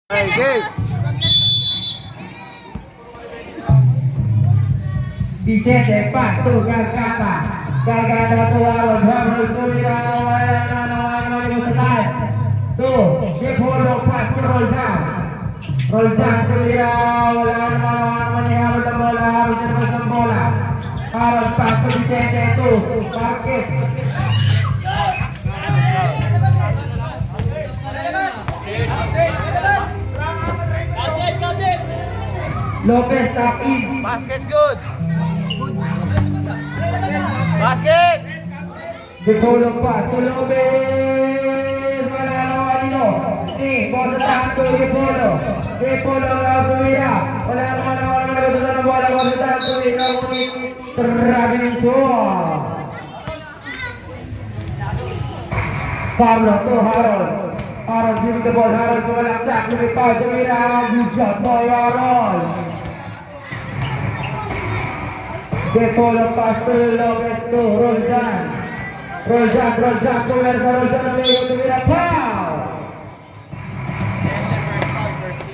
Hey, game. Vicente Pasto Gargata Gargata Tuaro Tuaro Tumira Tuh, dia follow pas roll down Tumira wala naman harus ang bola harus ang bola harus Pasto Vicente tuh Marquez Lopez Sakin Basket good. Basket. Dipolo pas to Lopez Malano nih bola tahan tuh Dipolo Tumira wala naman ang bola tahan Tumira terabing tuh Carlo tuh Harold give the ball Harold tumalaksak lumipad Tumira good boy Harold Dipolo pas to Lopez to Roldan Roldan Tumira foul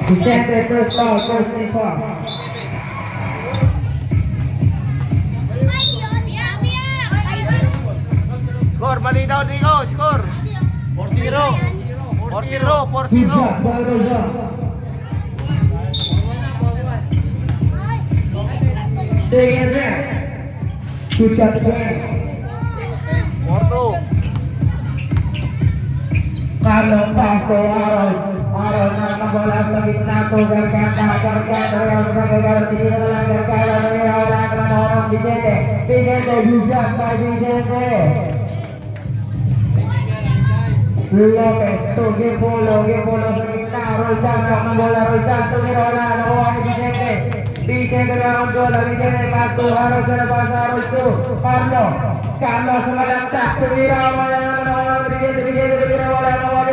Vicente first foul Score, malinaw Rico, score. 4-0. 4-0. Second round. Good shot again. 4-2. Carlo Pasto Harold na bola sa gitna to Gargata Vicente good shot by Vicente Lopez to Gepolo sa gitna Roldan na bola Roldan tumira wala nakuha ni Vicente na ang bola Vicente Pasto Harold na pasa Harold to Carlo sa malaksak tumira wala nakuha ni Vicente tumira wala nakuha ni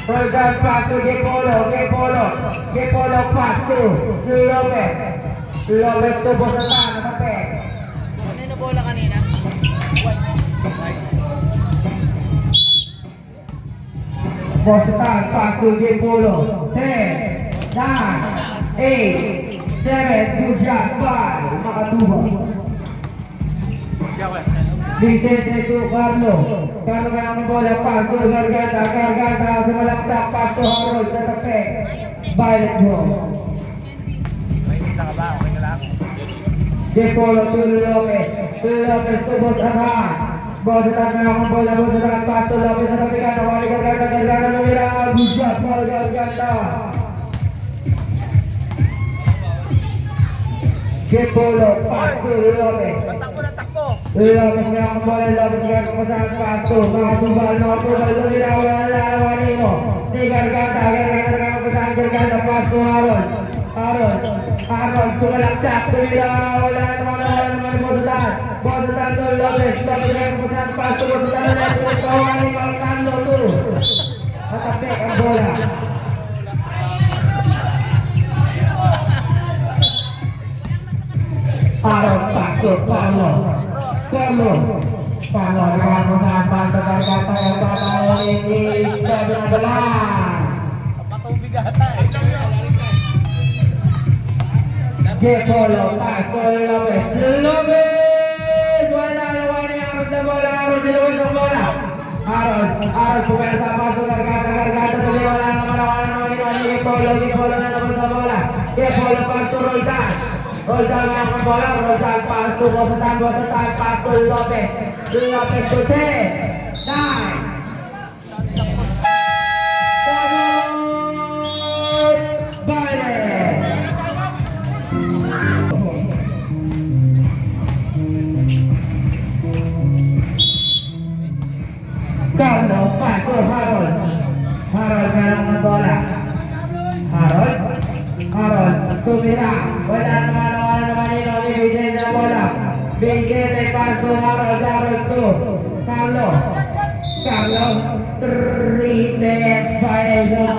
Roldan Pasto Gepolo Pasto Lopez to bosatan nakapek Kanino bola kanina? Bosatan Pasto Gepolo 10 9 8 7 good shot 5 makatuba Vicente to Carlo ka ang bola Pasto Gargata sa malaksak Pasto Harold natapek Violet Draw Nakita ka ba? Okay ka lang? Gepolo to Lopez to Bosatan Bosatan na ang bola Bosatan Pasto Lopez natapek Gargata tumira good shot for Gargata Gepolo Pasto Lopez Takbo. Lopez na ang bola Lopez sa Pasto makatubal tumira wala Wanino di Gargata Pasto Harold tumalaksak tumira wala naman Bosatan to Lopez na Pasto Bosatan na kawan ni Carlo to matapik ang bola Harold Pasto Carlo dengan pesan Gargata ini adalah Patubig ata eh. Gepolo Pasto Lopez wala naman niya ang bola Harold dilawin ang bola Harold pumersa Pasto Gargata tuloy wala naman Gepolo na naman sa bola Gepolo Pasto Roldan ang bola Roldan Pasto Bosatan Pasto Lopez to 10 9 Carlo Pasto Harold ang bola Harold tumira wala naman ni Vicente ang bola Vicente Pasto Harold to Carlo 3 set violation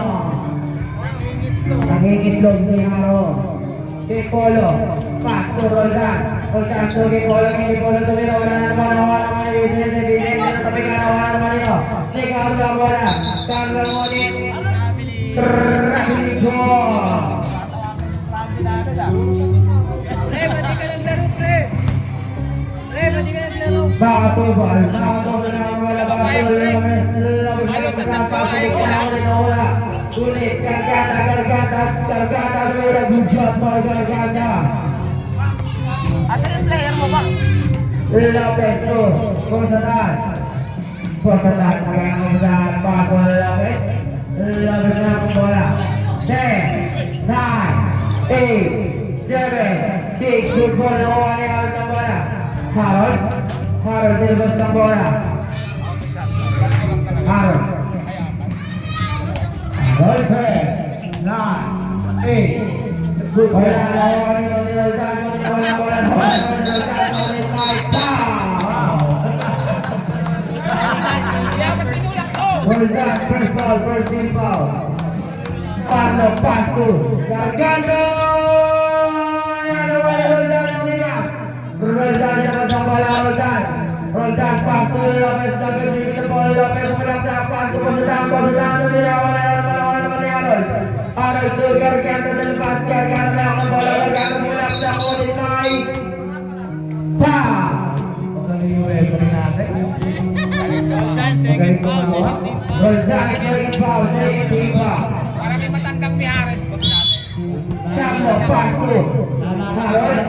nangingitlog si Harold Gepolo Pasto Roldan to Gepolo tumira wala naman ni Vicente natapik wala naman ni Carlo ang bola Carlo ngunit Makatubal na ang wala Lopez wala. Sulit, kargata, Lumera, good shot, kargata. Asan yung player mo, Box? Lopez to, Posatan, nagkakaroon paso Lopez na ang bola. 10, 9, 8, 7, 6, good ball, nakuha ni Harold ng bola. Harold, nilabas ng bola. Harold, 10, 9, 8, good ball, nakuha ni Roldan, Roldan, first foul, first team foul. Parlo, pass to Gargano! Roldan, labas ang bola, Roldan, pass to Lopez, bigyan ng bola, Lopez, malaksa, pass to Posatan, tumira, wala naman ni Harold. Harold to Gargano, nalabas, Gargano, ang bola, Gargano, malaksa, kulit, may foul! Magaling yung referee natin. Second foul, Roldan, second foul. Para may matandang Miares po natin. Carlo, pass to Harold.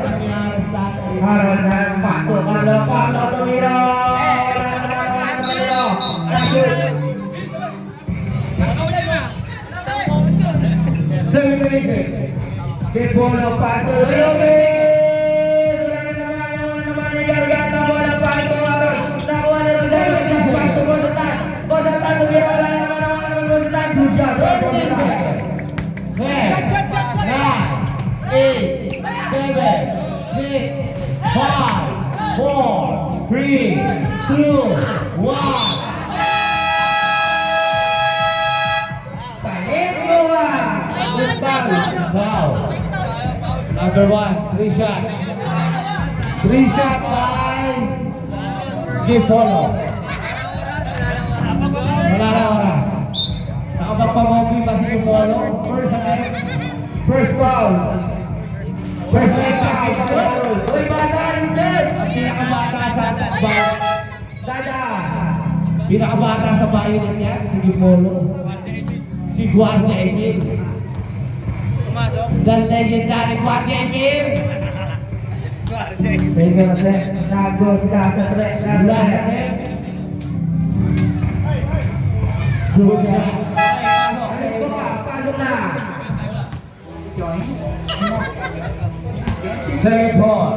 Harold na pato, Carlo, tumira. Pipolo, pass to Lopez. Wala naman ni Gargano, bola pass to Harold. Nakuha ni Roldan, pass to Posatan, tumira, wala naman Posatan. Good job, Posatan. 10, 9, 8, 7, 6, 5, 4, 3, 2, 1. Balik bola. Wow. Number 1, 3 shots. 3 shots by Skipolo. Wala na oras. Nakapagpamogi pa si Skipolo. First attempt. First foul. First attempt pass kay Harold. Uy, bata rin din. Ang pinakabata sa Dada. Pinakabata sa bayonet yan, si Skipolo. Si Guardia Emil. Pumasok. The legendary Guardia Emil. Guardia. Sige na tre. Nagod ka sa tre. Last attempt. Good job. Pasok na. Second ball.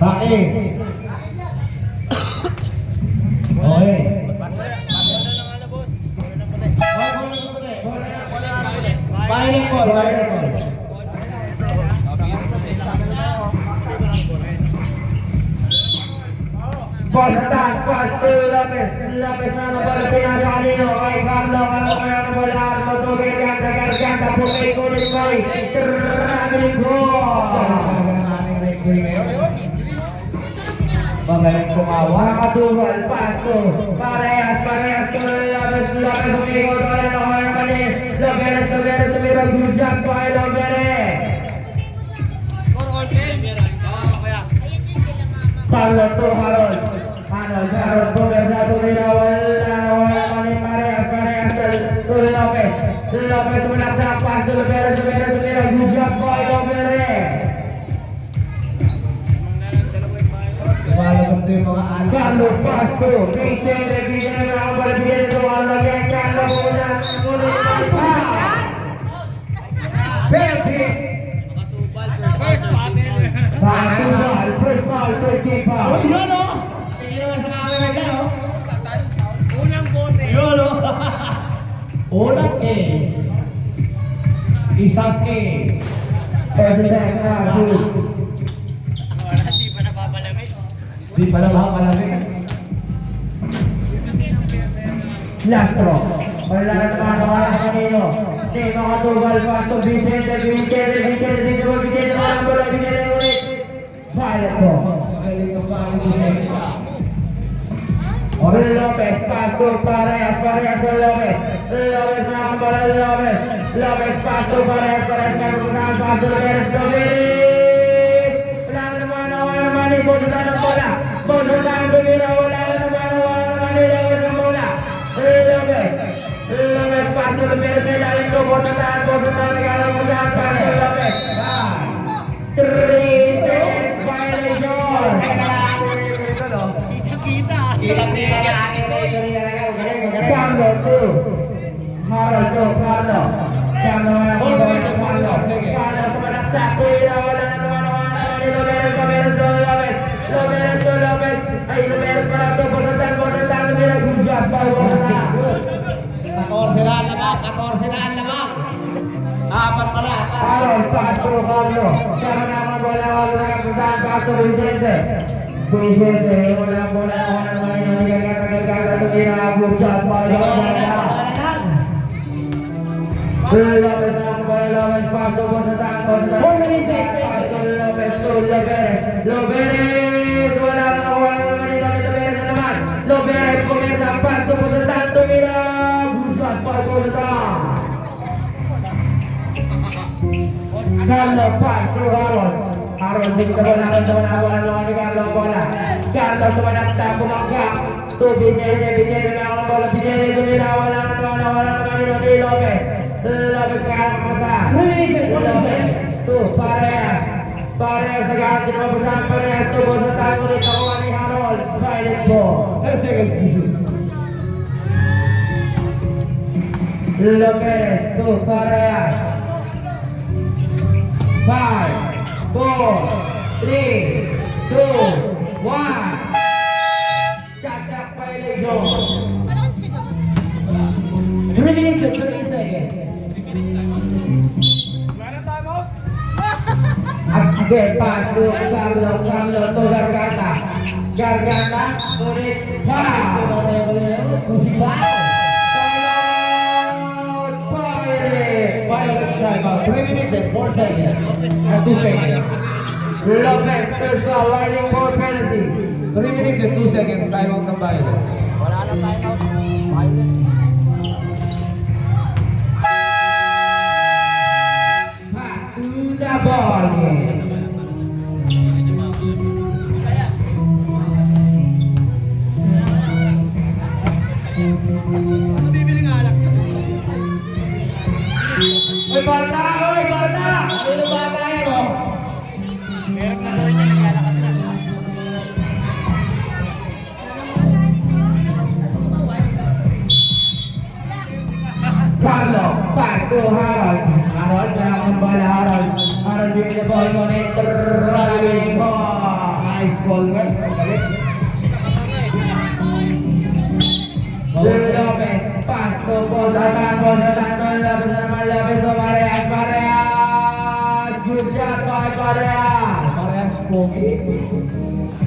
Paki. Okay. Violent ball, violent ball. Posatan, pass to Lopez. Lopez na bola pinasa kanino. Kay Carlo, kaya na bola. Carlo to Garganta. Pumay ko rin kay traveling goal. Magaling kumawa. Nakatubal, pass to Parehas to Lopez. Lopez umikot. Wala na kaya kanino. Lopez, tumira. Good job to kay Lopez. Carlo to Harold. Harold Proversa tumira. Wala mali Parehas to Lopez. Lopez malaksa. Pass to Lopez. Good job to kay Lopez. Carlo Pasto, Vicente, bigyan na ako para bigyan ito ang lagyan. Carlo muna, penalty! First foul, 13 foul. Yun o! Tingin naman sa camera dyan o. Unang bote. Yun o! Unang case. Isang case. First attack na, good. Wala, di pa napapalamig. Di pa naman malamig. Last throw. Wala naman ako kanino. Di makatubal pa ito. Vicente ulit. Violet po. Magaling ang Vicente. Orel Lopez, paso, Parehas con Lopez. Lopez na ang bola, Lopez. Lopez, paso, Parehas meron paso, Lopez. Wala naman, ibusutan ang bola. Busutan, tumira, wala naman, Lopez ang bola. Lopez, paso, Lopez, may lalim ko, busutan, nagkakaroon paso, Lopez. 3 seconds violation. Kita. Sira na ate sa Carlo 2. Harold 2. Carlo. Carlo sumalaksak. Tuwira. Wala naman. Lopez. Ay, Lopez para ito. Bosotan. Tumira. Gujat. Bawal na. 14 na ang lamang. Apat pala. Harold. Paso. Carlo. Sara na ang bola. Wala na kapusahan. Paso. Vicente. Wala bola. Tumira. Gujat. Bawal na. Lopez na ang bola. Lopez. Paso. Bosotan. Lopez. Wala naman. Lopez naman. Lopez. Comienza. Paso. Bosotan. Tumira. Gujat. Bawal na. Carlo pass to Harold. Harold hindi ka bola ni Carlo bola. Carlo sumalaksak bumangka. To Vicente may ang bola. Vicente tumira wala naman ni Lopez. Lopez kaya masa. Lopez to Parehas nag-aati na mabasahan. Parehas to Bosotan ulit nakuha ni Harold. Violet ball. 10 seconds. Lopez to Parehas. 5, 4, 3, 2, 1. Shot clock violation. 3 minutes and 30 seconds. Sige, pass to Carlo to Garganta. Ngunit Violet time out. 3 minutes and 4 seconds. 2 seconds. Lopez, first goal, warning for penalty. 3 minutes and 2 seconds. Time out ng Violet. Wala na time out. Violet. Back to the ball game. Hoy, bata! Ano ba tayo? Meron na doon niya, naglalakad na. Carlo, pass to Harold. Harold, meron ng bola, Harold. Harold, with the ball, ngunit traveling ball. Nice ball, right? Lopez, pass to Bosotan, Lopez naman, Lopez to Parehas. Good shot by Parehas. Parehas pogi.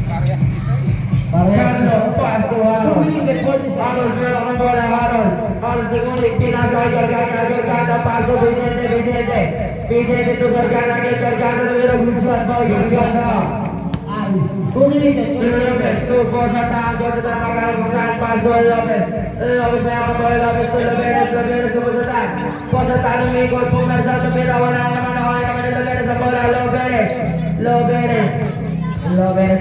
Parehas design. Carlo, pass to Harold. Harold, meron ng bola, Harold. Harold, ngunit pinasa kay Garganta, pass to Vicente to Garganta, tumira, good shot by Garganta. Lopez to Bosotan, magkakaroon pass to Lopez. Lopez may ako bola, Lopez to Bosotan. Bosotan umikot, pumersa, tumira, wala naman ni Lopez sa bola, Lopez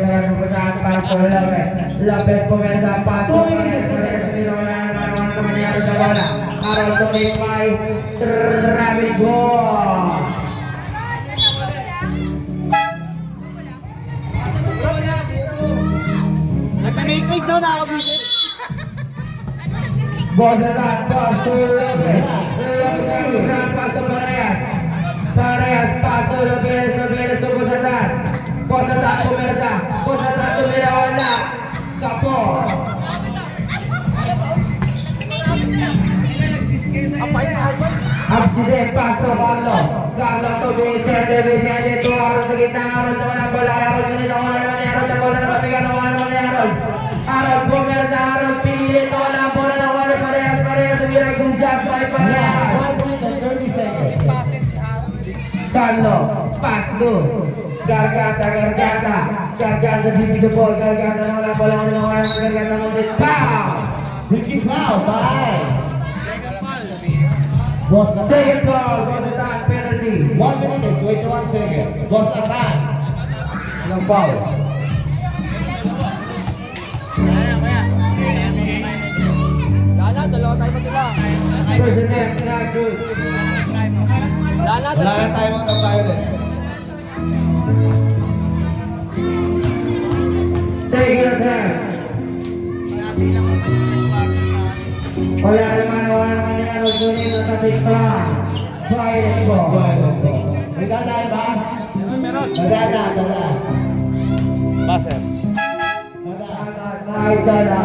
may ako pass to Lopez. Lopez pumersa, pass to tumira, wala naman ni Harold sa bola. Harold to make by traffic goal. Nagme-make face daw na ako dito. Bosotan, pass to Lopez. Pass to Parehas. Pass to Lopez to Bosotan. Bosotan pumersa. Bosotan tumira, wala. Kapos. Abside, pass to Carlo to Vicente to Harold sa gitna. Harold naman ang bola. Harold naman ni Harold sa bola na matigan. Harold pumersa. Harold pinilit. Wala ang bola na wala. Parehas tumira. Gujat by Parehas. 1 minute and 30 seconds. Carlo, pass to Garganta divide the ball, Garganta non la bola, Garganta non the foul. Richie foul by Boston. Second ball, was a time penalty. 1 minute and 21 seconds. Boston time. Ilang foul? Lala, dalawa tayo matila. First attempt, not good. Lala, Wala na tayo mga tayo din. Second attempt. Wala naman yan, usunin na sa big plan. Fire and ball. May dadaan ba? Meron. Dadaan. Baser. May dala.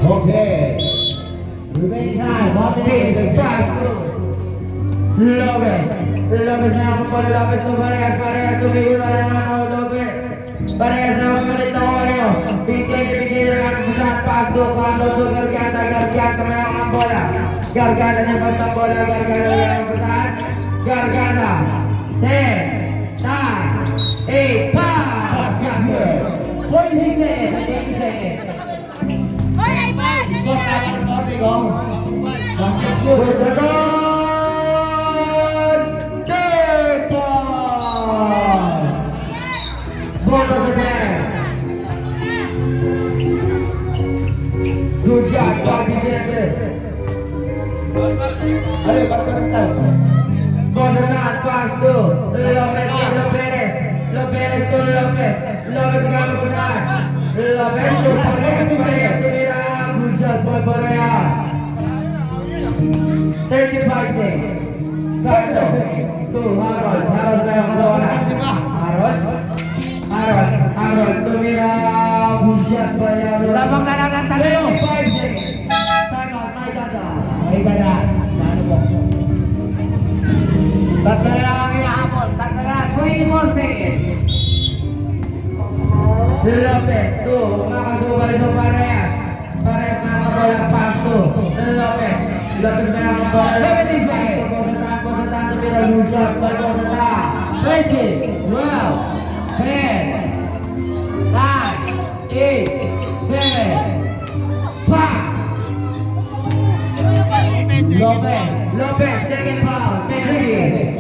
Okay. Remaining time, 1 minute and Pass. Lopez. Lopez na ako pala. Lopez to Parehas. Tumigil wala naman ako Lopez. Parehas na mapalit na Oreo. Bigay na lang sa pass to Pando to Garganta. Garganta may ang bola. Garganta niya pas ang bola. Garganta niya ang pasahan. Garganta. 10, 9, 8, pass. 46 seconds. 80 seconds. Score tayo ng score, Tigo. Basket score. With the goal, third ball. Bonus attack. Good job, Bobby Jensen. Ano, ba't ka nagtal? Bonus attack, pass to Lopez to Lopez. Lopez to Lopez. Lopez gamit ko na. Lopez to Parehas to Mira. Good shot, boy Parehas. 35 seconds. Carlo to Harold. Harold na yung kalawa. Harold tumira. Good shot by Harold. Lamang na lang ng talo. 35 seconds. Time out, my dada. May dadaan. Ano po? Tatlo na lang ang inahabol. Tatlo na. 24 seconds. Lopez to makakatubal ito Parehas. Parehas makakabola pass to Lopez. Lopez makakabola. 70 seconds. Posatan tumira. Good shot by Posatan. 20, 12, 10, 9, 8, 7, 5. Lopez, second foul, penalty.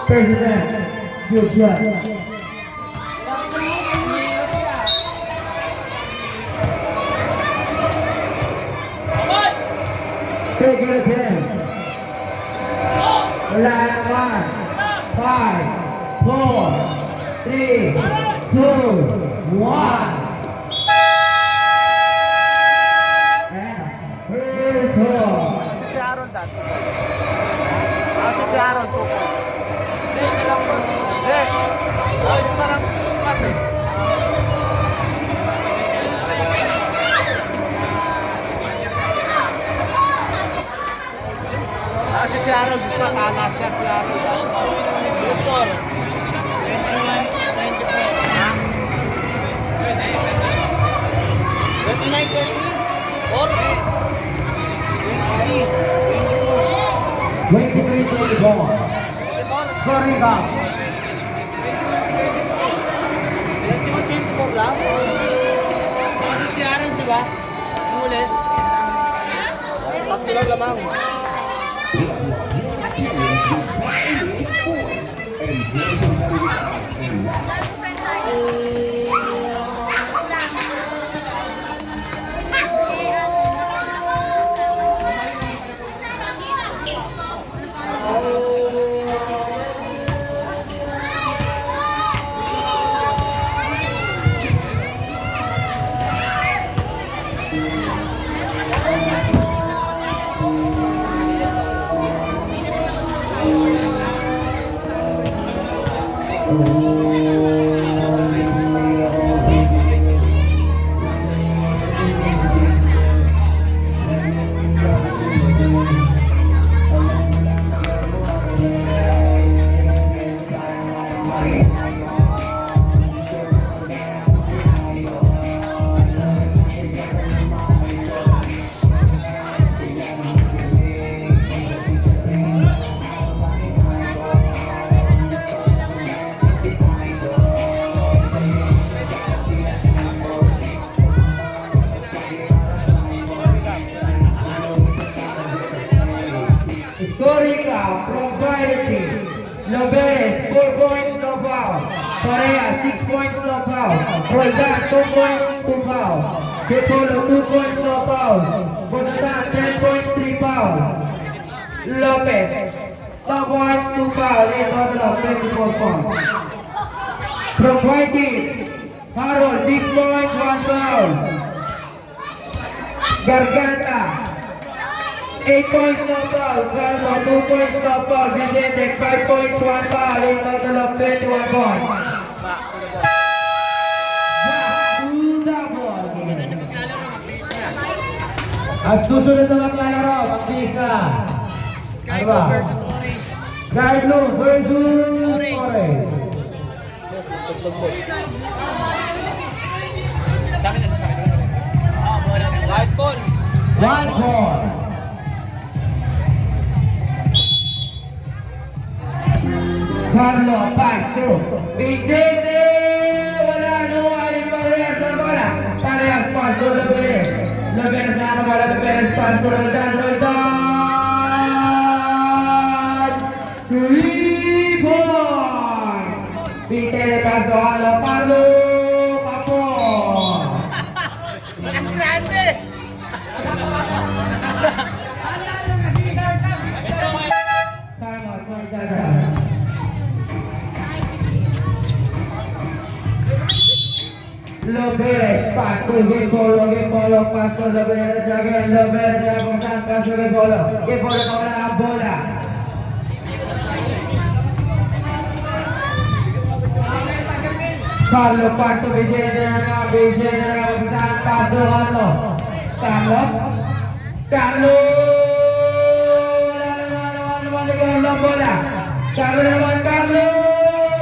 President, good job. Take it again. Last one. 5, 4, 3, 2, 1. And here's home. Si Aaron dati. Si Aaron po. Hindi, silang boss. Hindi. Ay, parang spot eh. Si Aaron, gusto na talas siya si Aaron. Yung score. 23-24. Scoring back. 21-24 lang. Kasi si Aaron, di ba? Ang ulit. Tatlo lang lamang. foul. Roldan, 2 points, 2 foul. Kepolo, 2 points, no foul. Bosatan, 10 points, 3 foul. Lopez, 2 points, 2 foul. A total of 24 points. From White team, Harold, 6 points, 1 foul. Garganta, 8 points, no foul. Carlo, 2 points, no foul. Vicente, 5 points, 1 foul. A total of 21 points. At susunod na maglalaro, mag-bis na. Sky Blue versus Orange. Sky Blue versus Orange. Sa akin na. White ball. White ball. Carlo, pass through. Vicente, wala no, ay parehas ang bola. Parehas pass to Lopez. Lopez na ang bola, Lopez pass to Roldan, Roldan. 3 points. Vicente pass to Carlo, Papon. Ang grande. Time out, time. Lopez, pass to Gepolo, pass to Lopez again, Lopez, pass to Gepolo wala ang bola. Carlo, pass to Vicente, pass to Carlo, wala naman, ang bola. Carlo naman, Carlo,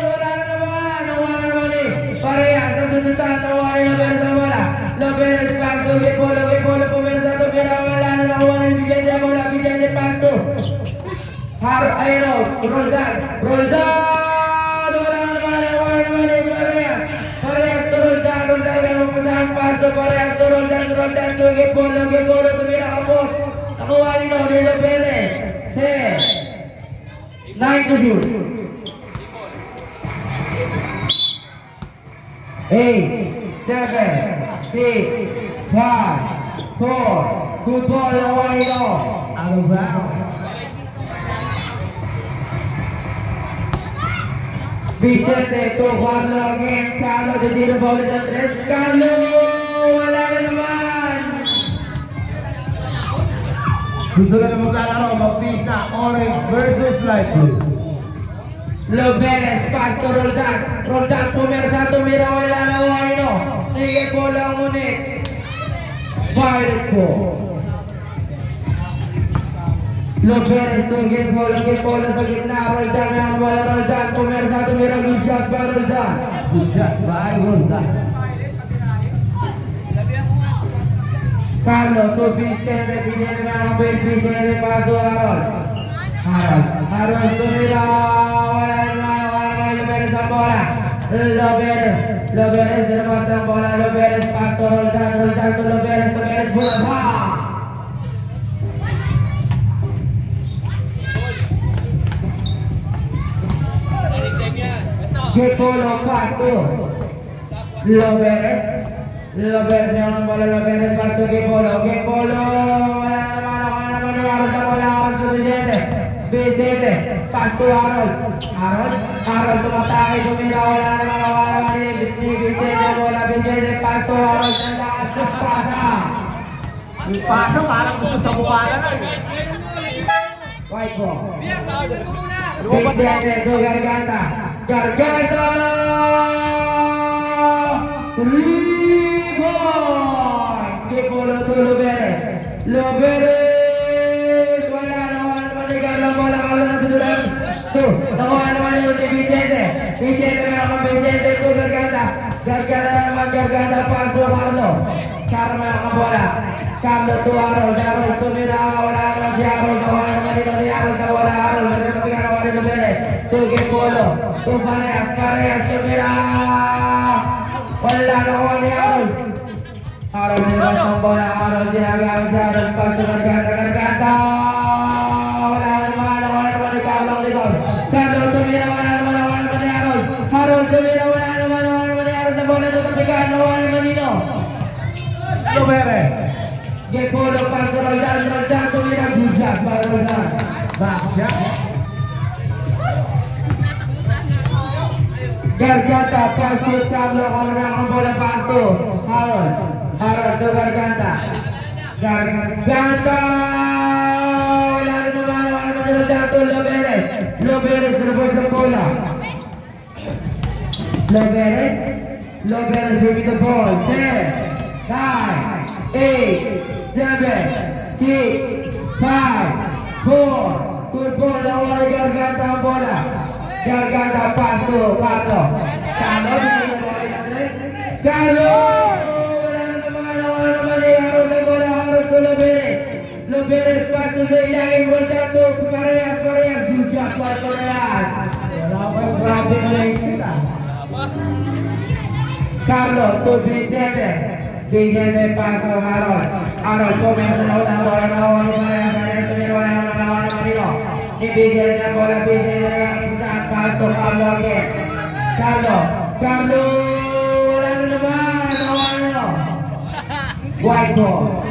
wala naman eh. Parehas, nasundutan, nawari Lopez ang bola. Lopez, pass to Gepolo, pumersa to, wala na nakuha ni Vicente ang bola. Vicente, pass to Roldan, wala naman eh. Parehas to Roldan, pass to parehas to Roldan to Gepolo, tumira ka boss. Nakuha ni Lopez. 9 to shoot. 8, 7, 6, 5, 4. Good ball, away off. Out of bounds. Vicente to Carlo again. Carlo, titira bola sa 3. Carlo, wala na naman. Susunod na maglalaro, mag-bis na. Orange versus Light Blue. Lopez, pass to Roldan, pumersa, tumira, wala na Wino. Sige po lang ulit. Pirate po. Lopez, sige po lang sa gitna. Roldan na wala Roldan, pumersa, tumira, good shot by Roldan. Good shot by Roldan. Carlo to Vicente na ang base, Vicente, pass to Harold, tumira, wala naman, Lopez ang bola. Lopez, dinabas ang bola, Lopez, pass to Roldan to Lopez, bola pa! Gepolo, pass to Lopez na ang bola, Lopez, pass to Gepolo, wala naman, Harold to Vicente, pass to Harold tumatake, tumira, wala naman ni Vicente, bola, Vicente, pass to Harold, ang lakas ng pasa. Yung pasa parang gusto sa mukha na lang. White ball. Lumabas na. Vicente to Garganta, 3 points. Gepolo to Lopez, wala naman ang bola, Carlo na sudulan. Nakuha naman yung ni Vicente, meron Vicente to Garganta pass to Carlo ang bola, Carlo to Harold tumira, wala naman si Harold, nakuha naman dito si Harold na wala, Harold nagkakapigan naman ni Lopez to Gepolo, to parehas tumira, wala nakuha ni Harold. Harold nilabas ng bola, Harold ginagamit si Harold, pass to Garganta, wala naman ni Carlo ang likod. Carlo tumira, wala naman ni Harold. Harold tumira, wala naman ni Harold na bola to Loberes. Game follow, pass to Roldan, tumira, good shot by Roldan. Back shot. Garganta, pass to Carlo, ang bola, pass to Harold. Harold to Garganta. Garganta! Wala rin naman, Roldan to Loberes. Loberes, reverse the bola. Loberes will be the ball. 10, 9, 8, 7, 6, 5, 4. Good ball. Nawala Garganta ang bola. Garganta pass to Carlo. Carlo! Wala naman ni Harold ang bola. Harold to Loberes. Loberes pass to sa ilalim. Roldan to Parehas. Good shot by Parehas. Wala pa yung grabe na lang sila. Carlo to Vicente. Vicente pass to Harold. Harold comienza la bola. Ni Vicente la bola. Vicente pass to Carlo again. Carlo. Wala na naman. White ball.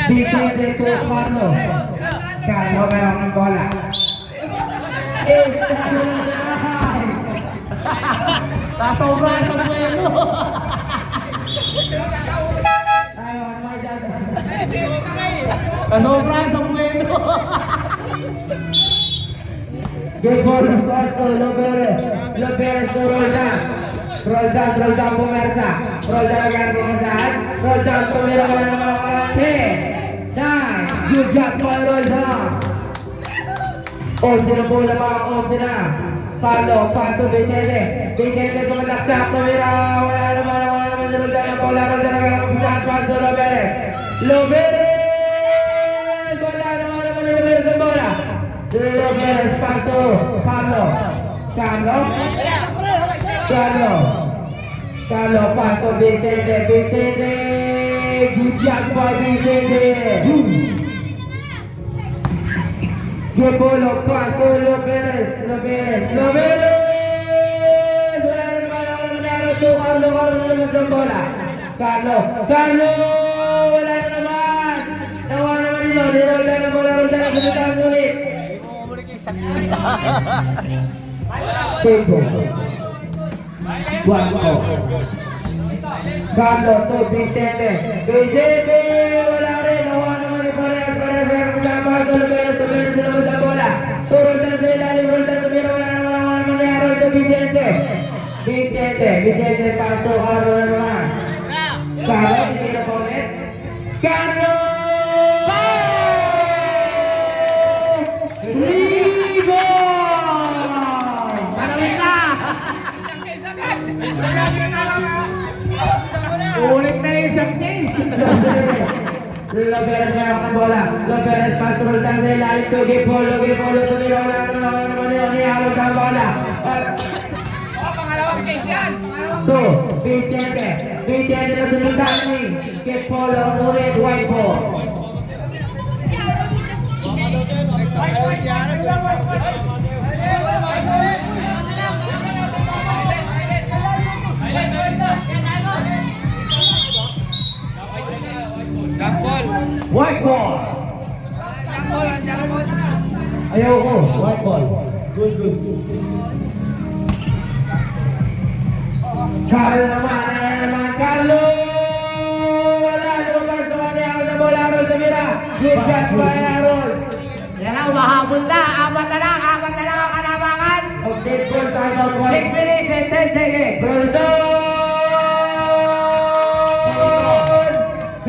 Vicente to Carlo. Carlo meron ng bola. Nasobra sa buwelo. Ayun, may dada. Nasobra sa buwelo. Good ball, pass to Loberes to Roldan. Roldan pumersa. Roldan again pumersahan. Roldan tumira wala naman. 10, 9, good job by Roldan. 11 na bola mga 11 na. Carlo, pass to Vicente. Vicente tumalaksak, tumira, wala naman Roldan ang bola. Roldan again pumersahan, pass to Loberes. Wala naman Loberes ang bola. Loberes pass to Carlo pass to Vicente. Good job by Vicente. Good ball, pass to Loberes. Wala naman to Carlo naman sa bola. Carlo, wala naman. Nawa naman nilo, Roldan ang bola, Roldan ang pinitahan ulit. Tempo. 1 more. Carlo to Vicente, wala rin. Nawa naman ni Parehas kasama ito. Loberes naman sa bola. To Roldan sa ilalim, Roldan tumira, wala naman ni Harold to Vicente pass to Carlo naman. Carlo, tira pa ulit. Carlo! Ulit na yung isang case. Loberes meron ng bola. Loberes pass to Roldan sa ilalim to Gipolo. Tumira, wala naman ni Harold ang bola. Pangalawang case yan. To Vicente na sunod ni Gipolo ulit white ball. White ball. Ayoko. White ball. Good. Carlo naman. Carlo! Wala, lumabas naman ni Harold na bola. Harold tumira. Good shot by Harold. Yan na, umahabol na. Apat na lang ang kalabangan. Update ball, time out. 6 minutes and 10 seconds. Roldan!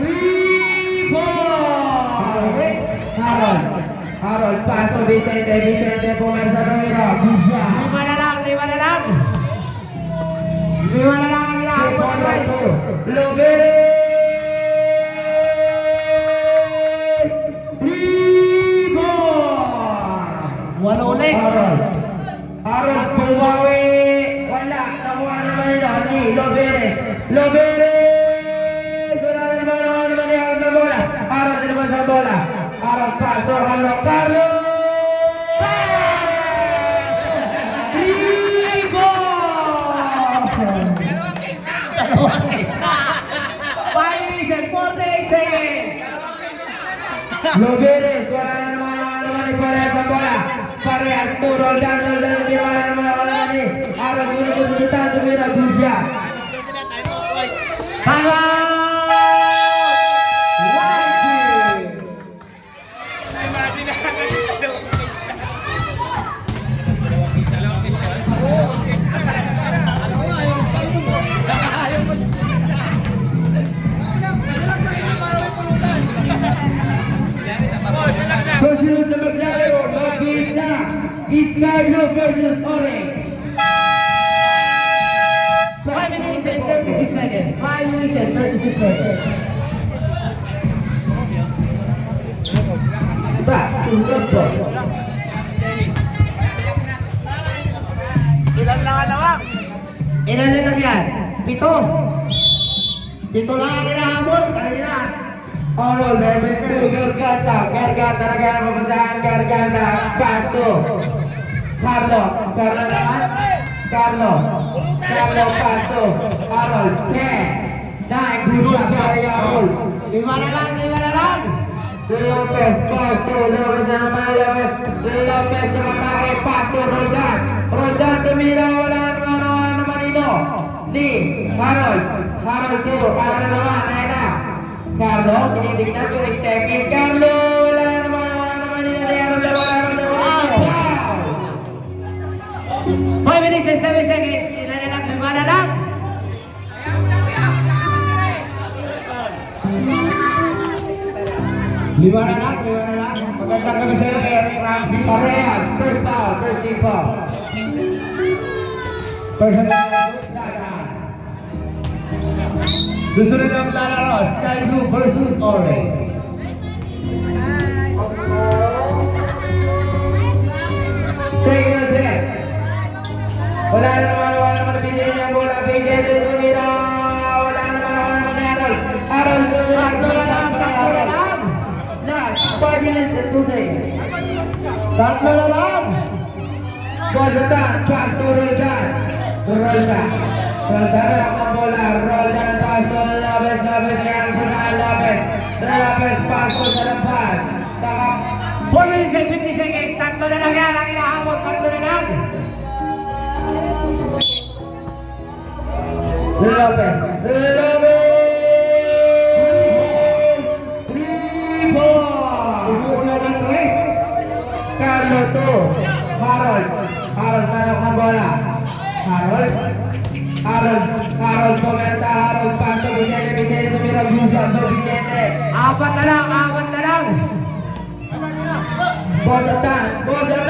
3 ball! Harold, pass to Vicente pumersa tumira. Good shot. 5 na lang. 5 na lang ang inaabot naman. Loberes! 3 ball! One ulit. Harold bumawi. Wala. Nakuha naman nila ni Loberes. Wala naman ni Harold na bola. Harold naman sa bola. Harold pass to Carlo. 3 ball! Loberes, wala naman ni parehas ang bola. Parehas to, Roldan, wala naman ni. Araw muna ko sulitan, tumira, Gusya. Tama! Susunod na maglalaro, mag-is na. Sky Blue versus Orange. 5 minutes and 36 seconds. 5 minutes and 36 seconds. Back to the ball. Ilan lang alawang? Ilan lang yan? 7. 7 lang ang hinahabol. Kanina. All level 2, Garganta na kaya mabasahan, Garganta, Pasto, Carlo naman, Carlo, Pasto, Harold, 10, 9, Gusya, Harold, 5 na lang, Lopez, Pasto, Lopez na naman, Lopez sa matake, Pasto, Roldan, tumira, wala naman ito, ni Harold, 2, para naman, ayun. Carlo, tinitignan ko, step in. Carlo, wala naman ninalaro. 5 minutes and 7 seconds. Ilan na lang, 5 na lang. Lima na lang. Magandang kami sa'yo, Eric Ramsey. Parehas, first foul, first team foul. Personal. Susunod ang lalaro, Sky Blue versus Orange. Second set. Wala naman bilhin niya bola. Vicente tumira. Wala naman ni Harold. Harold tumira. Tatlo na lang. Last 5 minutes and 2 seconds. Tatlo na lang. Bosatan, pass to Roldan. Roldan ang bola. Roldan pass to Lopez. Lopez pass to sa lampas. 4 minutes and 50 seconds. Tatlo na lang yan. Ang inahabot. Tatlo na lang. Lopez. 3 ball. Una ng 3. Carlo 2. Harold malak ng bola. Harold pumerta. Harold pass to Vicente tumira. Gusya to Vicente. 4 na lang. Bosatan! Wala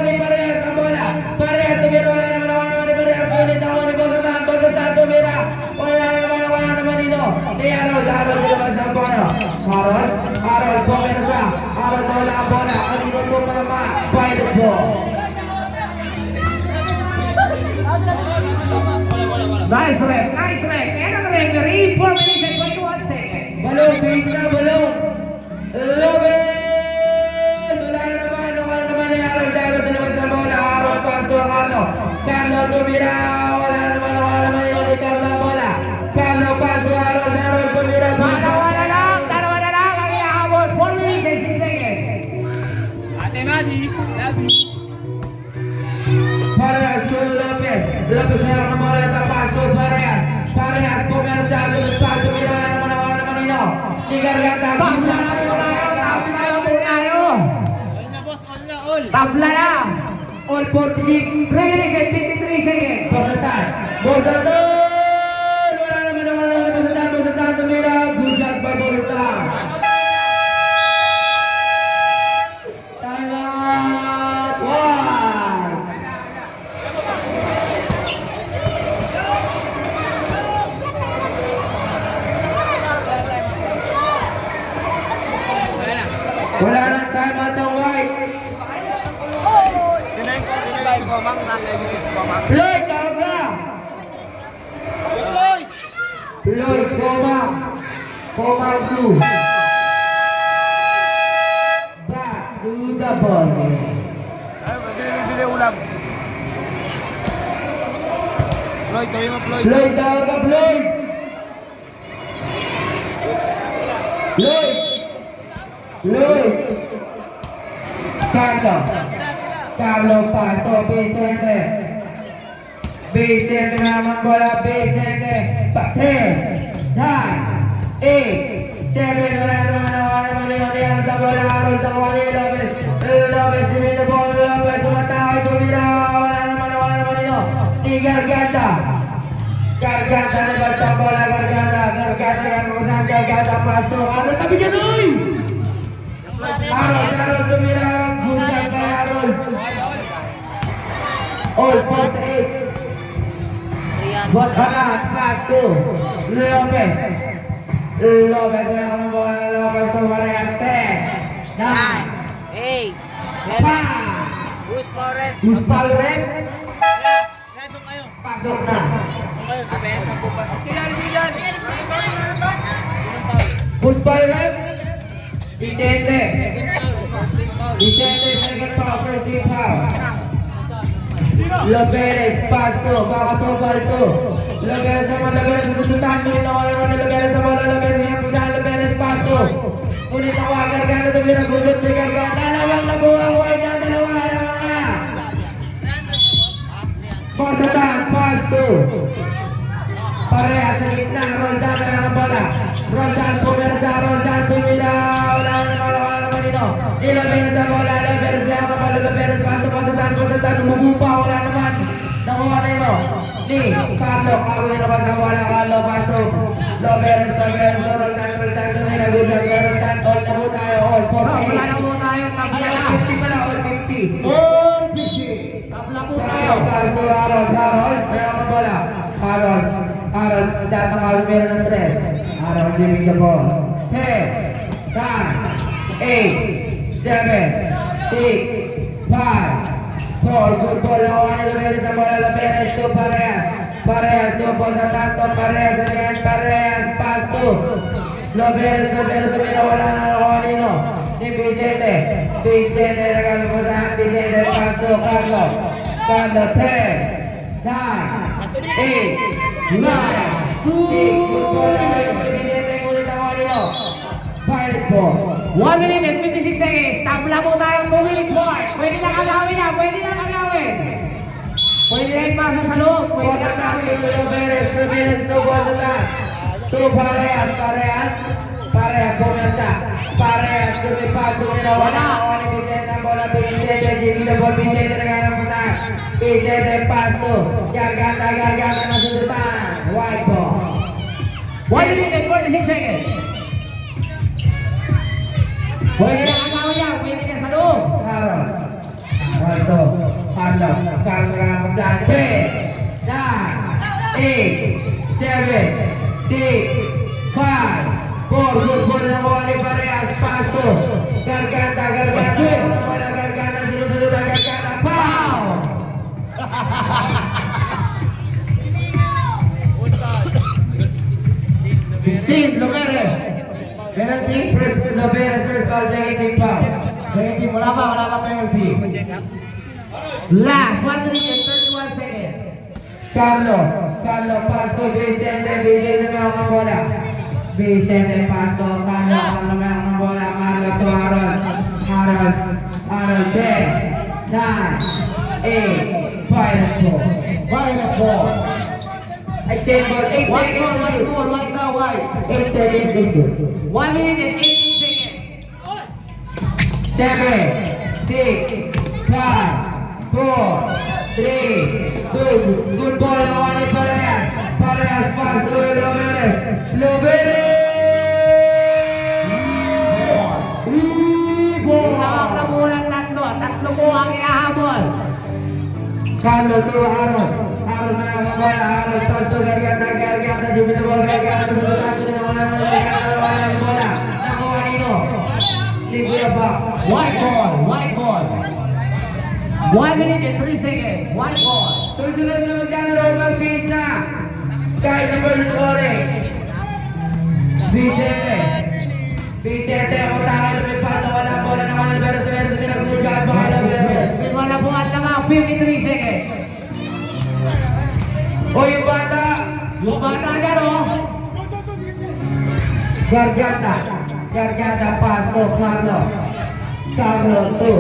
ni parehas ang bola. Parehas tumira, wala naman ni parehas. Ulit ako ni Bosatan tumira. Wala naman nito. Ni Harold nilabas ng bola. Harold pumerta. Harold wala ang bola. Kanino po mga pilot ball. Nice rep. And ang referee, 4 minutes and 21 seconds. Balong, base na, balong. Lopez! Wala naman ni Harold. Harold naman sa bola. Harold pass to Carlo. Carlo tumira. Wala naman yun ni Carlo ang bola. Carlo pass to Harold. Harold tumira. Dalawa na lang. Ang iahabol. 4 minutes and 6 seconds. Ate Madi, love you. Parehas to Lopez. Lopez na lang ang bola. Pass to Parehas pumersa. Tumira. Wala naman nino. Ni Garganta. Tabla na! All 46, 3 minutes and 53 seconds. Bosatan! Wala naman Bosatan tumira. Good shot by Bosatan. Time out! 1! Wala nang time out ng white. Sino yung Komang? Si Komang. Floyd, tawag na! Floyd, Komang 2. Back to the ball. Ay, bili ulam. Floyd, tayo mo Floyd. Floyd, tawag ka, Floyd! Floyd! Luis. Carlo Pasto, Vicente. Vicente naman bola, Vicente. 10, 9, 8, 7, wala naman ang bola, Harold Takwani, Lopez, Jimmy Ball, Lopez, sumatawag, tumira, wala naman ino, ni Garganta, labas ang bola, Garganta, Pasto, Harold, tabi dyan, uy! Harold, tumira, Gunjan pa, Harold. All, 48. Boss Balat, Pasto, Lopez, ang bola, Lopez, Tumareas, 10, 9, 8, 7, 5, Who's for it? Uspal Red, Ganito kayo. pasok na. Abe, sa bupa. Sige dyan. Uspal Red, Vicente, second foul, first team foul. Loberes, Pasto, baka to, Balto. Loberes naman, Loberes, sususutan mo rin ako naman, Loberes sa bola, Loberes, Pasto. Ngunit ako, Garganta, tumira, gulot si Garganta. Dalawang nabuhang white na, dalawa na. Pasatan, Pasto. Parehas sa gitna, Roldan na ang bola. Roldan, pumersa, Roldan, tumira. Wala naman ino. Loberes sa bola, Loberes na ang bola, Loberes, Pasto, Pasatan, umupa, wala naman. Nakuha na ino. Ni Carlo, na naman sa bola, Carlo, Pasto. Loberes, Roldan, tumira, Roldan, all na po tayo, all 48. Wala na po tayo, tabla na. All 50 pala, all 50. All 50. Tabla po tayo. Harold, mayroon ang bola. Harold, datang Harold, meron ng 3. Harold, giving the ball. 10, 9, 8, 7, 6, 5, 4. Good ball, nakuha ni Loberes ang bola. Loberes to Parehas to Pasatan, Parehas, Pasto. Loberes, wala na nakuha nino. Ni Vicente, nagamit mo sa Vicente, Pasto, Carlo, 10, 9, 8, 9, 6, good ball, Vicente, ulit ang nino. 5 ball. 1 minute and 56 seconds. Tabla po tayo, 2 minutes more. Pwede na agawin yan, pwede na agawin. Pwede na ipasa sa loob, pwede na agawin. Loberes to Pasatan. So parehas, pumersa. Parehas, tumipag, tumira, wala. Ni Vicente ang bola, Vicente, giving the ball, Vicente, nagamit mo sa Vicente, Pasto. Garganta na susutan. White ball. 1 minute and 46 seconds. Pwede na agawin yan, pwede na sa loob. Harold. Carlo nagamit mo sa 10, 9, 8, 7, 6, 5, 4. Good ball na mo ni Parehas, Pasto. Garganta, sinusunod ang Garganta. Pow! Loberes. Penalty. Loberes, first foul, second team foul. Second team, wala pa penalty. Last, 1 minute and 31 seconds. Carlo, Pasto, Vicente, meron ng bola. Vicente, Pasto, Carlo, meron ng bola. Carlo to Harold, 10, 9, 8, final ball. Final ball. Ay, same ball, 8 White seconds. ball, white now, white. 8 seconds, is good. 1 minute and 18 seconds. 7, 6, 5, 4, 3, 2. Good ball, nakuha ni Parehas. Pasto, Loberes. Hawak na muna ang tatlo po ang inahabol. Carlo to Harold meron ng bola. Harold, Pasto, Garganta, Jimmy the ball, Garganta, susunod ng bola. Nakuha nino. Libre box. White ball. 1 minute and 3 seconds. White ball. Susunod na maglalaro, mag-face na. Sky number scoring. Vicente, ako takay lumipad na walang bola naman ng Loberes, pinagulgaan pa kay Loberes. Wala po ang lamang, 53 seconds. O yung bata, Yung bata dyan, oh. Garganta. Yarjada pass to Carlo. Carlo to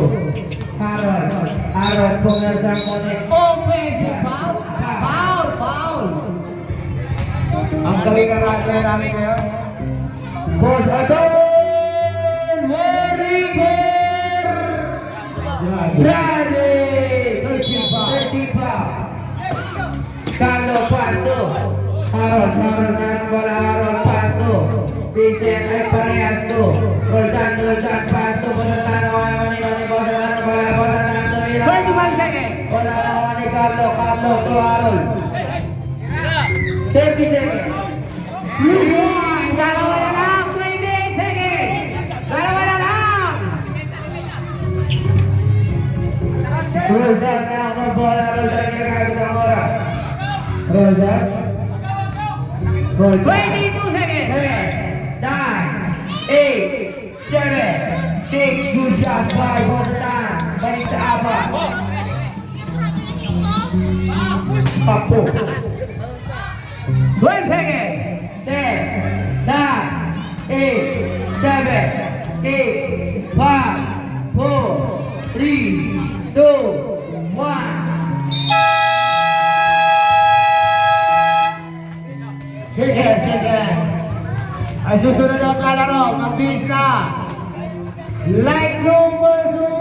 Harold. Harold pemirsa connect. Offensive foul. Foul, foul. Ang galing ang runner namin ngayon. Boss Adon! Warrior! Grande! 35. Carlo Pasto. Harold na bola Harold Pasto. Vincent ay parehas to. Roldan Pasto. Bola naman ni bola na tumira. 25 seconds. Bola naman ni Carlo to Harold. 30 seconds. Dalawa na lang. 28 seconds. Dalawa na lang. Roldan na ang bola. Roldan kinakagod ang oras. Roldan. 22 seconds. 10, 9, 8, 7, 6, good job, 5 on the time. Balik sa apat. Papo. 12 seconds. 10, 9, 8, 7, 6, 5, 4, 3, 2, 1. Sige. Ay susunod ang kalaro. Magbihis na. Light number 2.